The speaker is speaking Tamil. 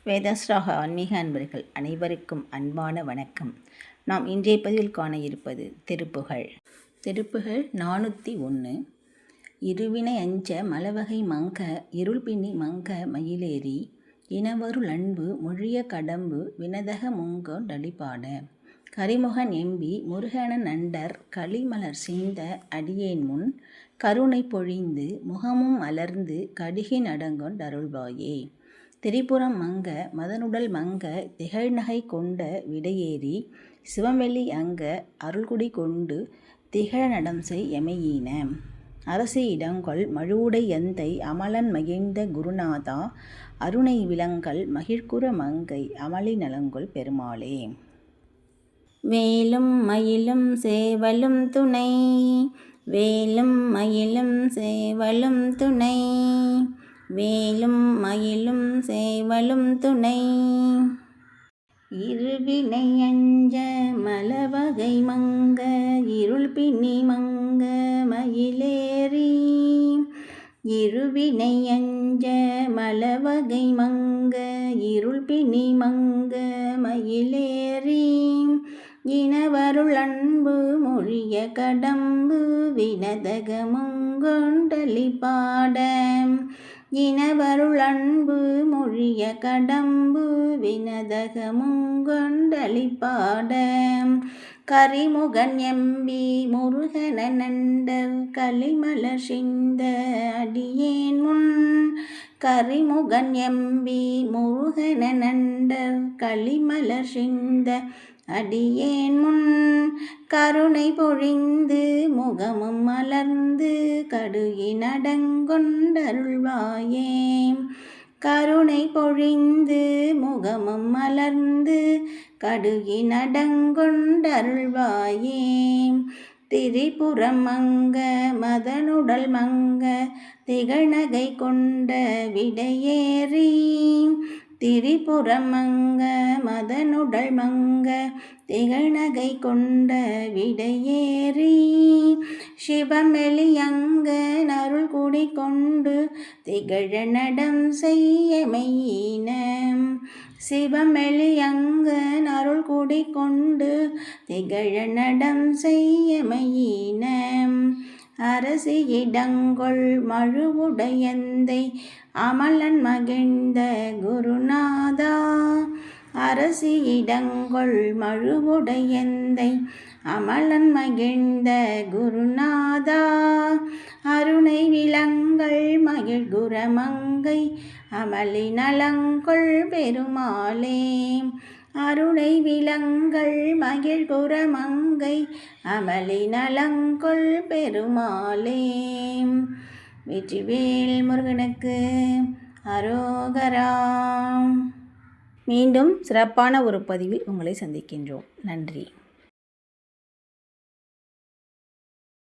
வேதாஸ்ராக ஆன்மீக அன்பர்கள் அனைவருக்கும் அன்பான வணக்கம். நாம் இன்றைய பதிவில் காண இருப்பது திருப்புகழ் 401. இருவினை அஞ்ச மலவகை மங்க இருள்பிணி மங்க மயிலேறி இனவருள் அன்பு மொழிய கடம்பு வினதக முங்கொண் டழிபாட கரிமுகன் எம்பி முருகனன் அண்டர் களிமலர் சீந்த அடியேன் முன் கருணை பொழிந்து முகமும் அலர்ந்து கடிகின் அடங்கொண் டருள்வாயே. திரிபுரம் மங்க மதனுடல் மங்க திகழ்நகை கொண்ட விடையேறி சிவமெளி அங்க அருள்குடி கொண்டு திகழ நடம்செய் எமையீன அரசி இடங்கொள் மழுவுடை யந்தை அமலன் மகிழ்ந்த குருநாதா அருணை விலங்கல் மகிழ்குற மங்கை அமளி நலங்கொள் பெருமாளே. வேலும் மயிலும் சேவலும் துணை வேலும் மயிலும் சேவலும் துணை வேலும் மயிலும் சேவலும் துணை இருவினை அஞ்ச மலவகை மங்க இருள்பிணி மங்க மயிலேறி இருவினை அஞ்ச மலவகை மங்க இருள்பிணி மங்க மயிலேறி இனவருள் அன்பு மொழிய கடம்பு வினதக முங்கொண் டழிபாட இனவருள் அன்பு மொழிய கடம்பு வினதக முங்கொண் டழிபாட கரிமுகன் எம்பி முருகனன் அண்டர் களிமலர் சிந்த அடியேன் முன் கரிமுகன் எம்பி முருகனன் அண்டர் களிமலர் சிந்த அடியேன் முன் கருணை பொழிந்து முகமும் மலர்ந்து கடுகின் அடங்கொண்டருள்வாயே. கருணை பொழிந்து முகமும் மலர்ந்து கடுகின் அடங்கொண்டருள்வாயே. திரிபுரம் மங்க மதனுடல் மங்க திகழ்நகை கொண்ட விடையேறி திரிபுரம் மங்க மதனுடல் மங்க திகழ்நகை கொண்ட விடையேறி சிவமெளி அங்க அருள் குடி கொண்டு திகழ நடம் செய்யமையீன சிவமெளி அங்க அருள் குடி கொண்டு திகழ நடம் செய்யமையீன அரசி இடங்கொள் மழுவுடையந்தை அமலன் மகிழ்ந்த குருநாதா அரசி இடங்கொள் மழுவுடையந்தை அமலன் மகிழ்ந்த குருநாதா அருணை விலங்கல் மகிழ்குற மங்கை அமளி நலங்கொள் பெருமாளே. அருணை விலங்கல் மகிழ்குற மங்கை அமளி நலங்கொள் பெருமாளே. வெற்றிவேல் முருகனுக்கு அரோகரா. மீண்டும் சிறப்பான ஒரு பதிவில் உங்களை சந்திக்கின்றோம். நன்றி.